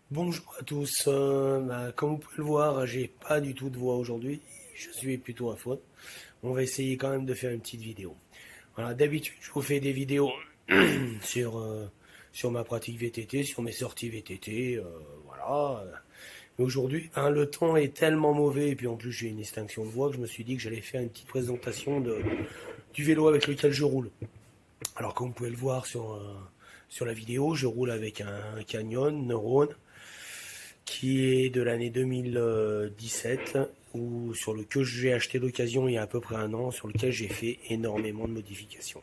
Bonjour à tous. Comme vous pouvez le voir, j'ai pas du tout de voix aujourd'hui. Je suis plutôt à faune. On va essayer quand même de faire une petite vidéo. Voilà, d'habitude, je vous fais des vidéos sur, sur ma pratique VTT, sur mes sorties VTT. Voilà. Mais aujourd'hui, le temps est tellement mauvais, et puis en plus, j'ai une extinction de voix que je me suis dit que j'allais faire une petite présentation du vélo avec lequel je roule. Alors, comme vous pouvez le voir sur la vidéo, je roule avec un Canyon Neuron qui est de l'année 2017, ou sur le que j'ai acheté d'occasion il y a à peu près un an, sur lequel j'ai fait énormément de modifications.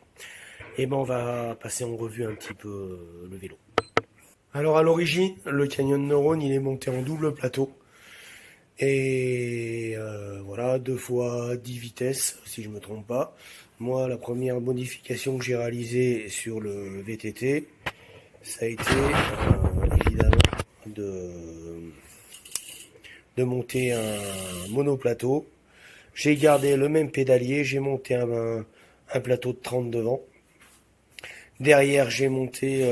Et ben on va passer en revue un petit peu le vélo. Alors à l'origine, le Canyon Neuron il est monté en double plateau. Et voilà, 2 fois 10 vitesses, si je me trompe pas. Moi, la première modification que j'ai réalisée sur le VTT, ça a été évidemment de de monter un monoplateau. J'ai gardé le même pédalier, j'ai monté un plateau de 30 devant. Derrière, j'ai monté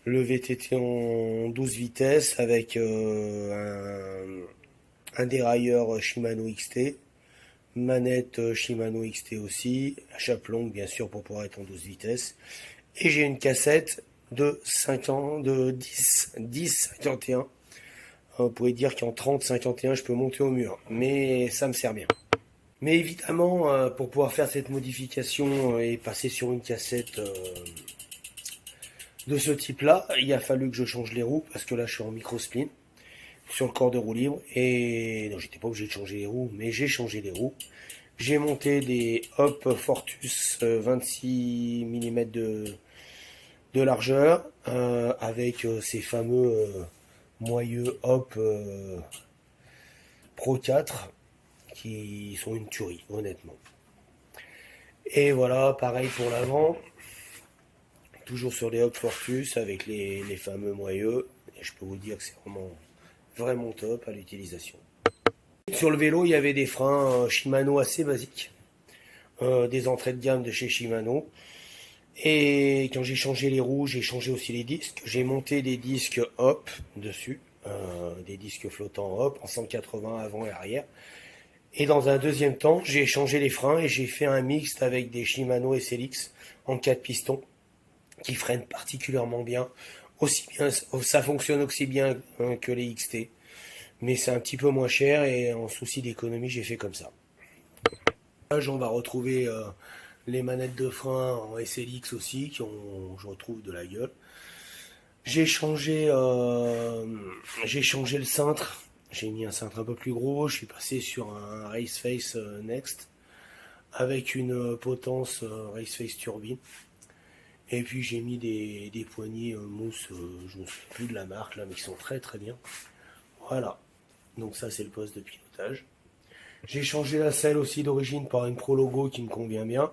le VTT en 12 vitesses avec un dérailleur Shimano XT, manette Shimano XT aussi, chape longue bien sûr pour pouvoir être en 12 vitesses. Et j'ai une cassette de 5 ans, de 10 51. Vous pouvez dire qu'en 30, 51, je peux monter au mur, mais ça me sert bien. Mais évidemment, pour pouvoir faire cette modification et passer sur une cassette de ce type-là, il a fallu que je change les roues, parce que là je suis en micro-spin, sur le corps de roue libre, et non, j'étais pas obligé de changer les roues, mais j'ai changé les roues. J'ai monté des Hop Fortus 26 mm de largeur, avec ces fameux moyeux Hop Pro 4, qui sont une tuerie, honnêtement. Et voilà, pareil pour l'avant, toujours sur les Hop Fortus avec les fameux moyeux. Et je peux vous dire que c'est vraiment top à l'utilisation. Sur le vélo, il y avait des freins Shimano assez basiques, des entrées de gamme de chez Shimano. Et quand j'ai changé les roues, j'ai changé aussi les disques. J'ai monté des disques Hop dessus, des disques flottants Hop en 180 avant et arrière. Et dans un deuxième temps, j'ai changé les freins et j'ai fait un mixte avec des Shimano SLX en 4 pistons qui freinent particulièrement bien. Aussi bien, ça fonctionne aussi bien que les XT, mais c'est un petit peu moins cher et en souci d'économie, j'ai fait comme ça. Là, on va retrouver les manettes de frein en SLX aussi, je retrouve de la gueule. J'ai changé le cintre. J'ai mis un cintre un peu plus gros. Je suis passé sur un Raceface Next avec une potence Raceface turbine. Et puis j'ai mis des poignées mousse, je ne me souviens plus de la marque là, mais qui sont très très bien. Voilà. Donc ça c'est le poste de pilotage. J'ai changé la selle aussi d'origine par une Pro Logo qui me convient bien.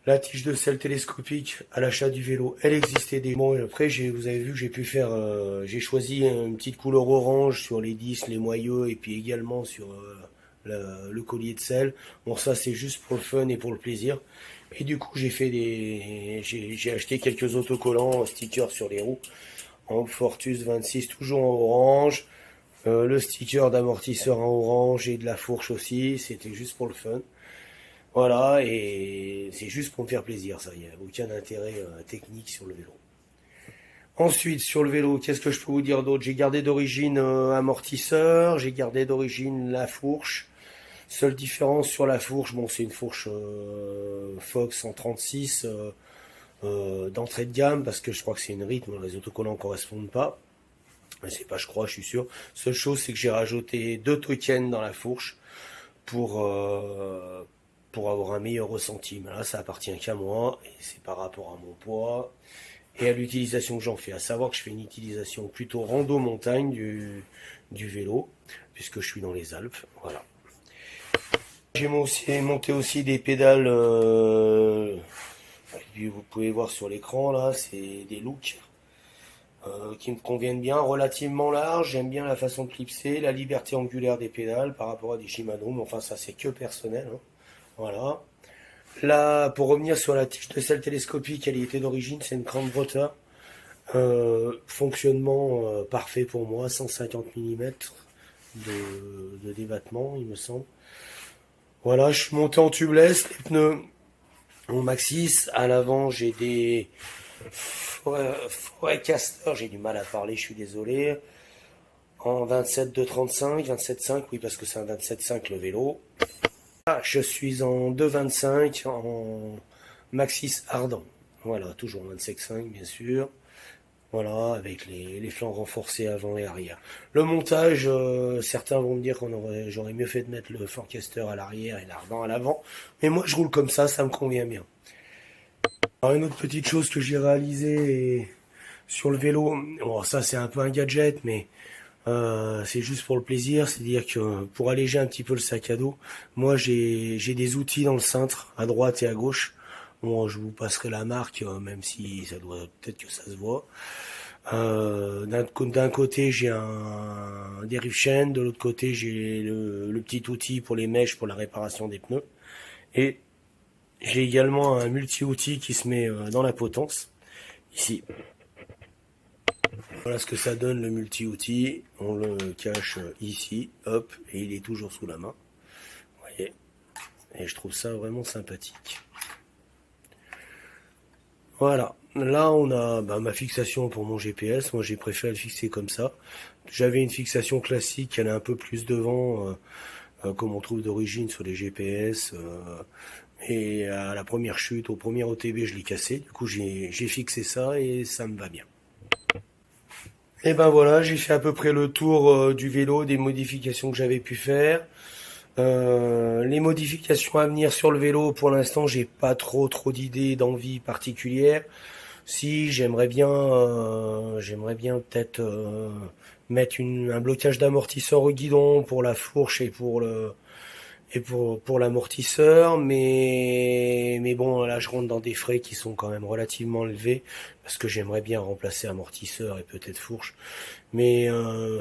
La tige de selle télescopique à l'achat du vélo, elle existait déjà. Bon, après, vous avez vu que j'ai pu faire, j'ai choisi une petite couleur orange sur les disques, les moyeux, et puis également sur le collier de selle. Bon, ça, c'est juste pour le fun et pour le plaisir. Et du coup, j'ai acheté quelques autocollants, stickers sur les roues, en Fortus 26, toujours en orange. Le sticker d'amortisseur en orange et de la fourche aussi, c'était juste pour le fun. Voilà, et c'est juste pour me faire plaisir, ça, il n'y a aucun intérêt technique sur le vélo. Ensuite, sur le vélo, qu'est-ce que je peux vous dire d'autre? J'ai gardé d'origine amortisseur, j'ai gardé d'origine la fourche. Seule différence sur la fourche, bon, c'est une fourche Fox 136 d'entrée de gamme, parce que je crois que c'est une rythme, les autocollants ne correspondent pas. Mais c'est pas, je crois, je suis sûr. Seule chose, c'est que j'ai rajouté 2 tokens dans la fourche pour, euh, pour avoir un meilleur ressenti. Mais là, ça appartient qu'à moi, et c'est par rapport à mon poids et à l'utilisation que j'en fais. À savoir que je fais une utilisation plutôt rando-montagne du vélo, puisque je suis dans les Alpes. Voilà. J'ai monté aussi des pédales, vous pouvez voir sur l'écran là, c'est des looks qui me conviennent bien, relativement larges. J'aime bien la façon de clipser, la liberté angulaire des pédales par rapport à des Shimano, mais enfin ça c'est que personnel, hein. Voilà. Là, pour revenir sur la tige de selle télescopique, elle y était d'origine, c'est une Crown Brotter Fonctionnement parfait pour moi, 150 mm de débattement, il me semble. Voilà, je suis monté en tubeless, les pneus en Maxxis. À l'avant, j'ai des Forecaster, j'ai du mal à parler, je suis désolé. En 27 de 35, 27,5, oui, parce que c'est un 27,5 le vélo. Ah, je suis en 2,25 en Maxxis Ardent. Voilà, toujours 27,5 bien sûr. Voilà, avec les flancs renforcés avant et arrière. Le montage, certains vont me dire j'aurais mieux fait de mettre le Forecaster à l'arrière et l'Ardent à l'avant. Mais moi, je roule comme ça me convient bien. Alors, une autre petite chose que j'ai réalisée sur le vélo, bon, ça c'est un peu un gadget, mais c'est juste pour le plaisir, c'est-à-dire que pour alléger un petit peu le sac à dos, moi j'ai des outils dans le cintre, à droite et à gauche. Bon, je vous passerai la marque, même si ça doit peut-être que ça se voit. D'un côté j'ai un dérive chaîne, de l'autre côté j'ai le petit outil pour les mèches pour la réparation des pneus. Et j'ai également un multi-outil qui se met dans la potence, ici. Voilà ce que ça donne le multi-outil. On le cache ici, hop, et il est toujours sous la main. Vous voyez. Et je trouve ça vraiment sympathique. Voilà. Là, on a ma fixation pour mon GPS. Moi, j'ai préféré le fixer comme ça. J'avais une fixation classique, elle est un peu plus devant, comme on trouve d'origine sur les GPS. Et à la première chute, au premier OTB, je l'ai cassé. Du coup, j'ai fixé ça et ça me va bien. Et ben voilà, j'ai fait à peu près le tour du vélo, des modifications que j'avais pu faire. Les modifications à venir sur le vélo, pour l'instant, j'ai pas trop d'idées, d'envie particulière. Si j'aimerais bien peut-être mettre un blocage d'amortisseur au guidon pour la fourche et pour l'amortisseur, mais bon, là je rentre dans des frais qui sont quand même relativement élevés parce que j'aimerais bien remplacer amortisseur et peut-être fourche, mais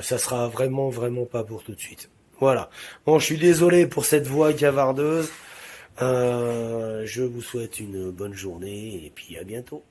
ça sera vraiment pas pour tout de suite. Voilà. Bon, je suis désolé pour cette voix cavardeuse. Je vous souhaite une bonne journée et puis à bientôt.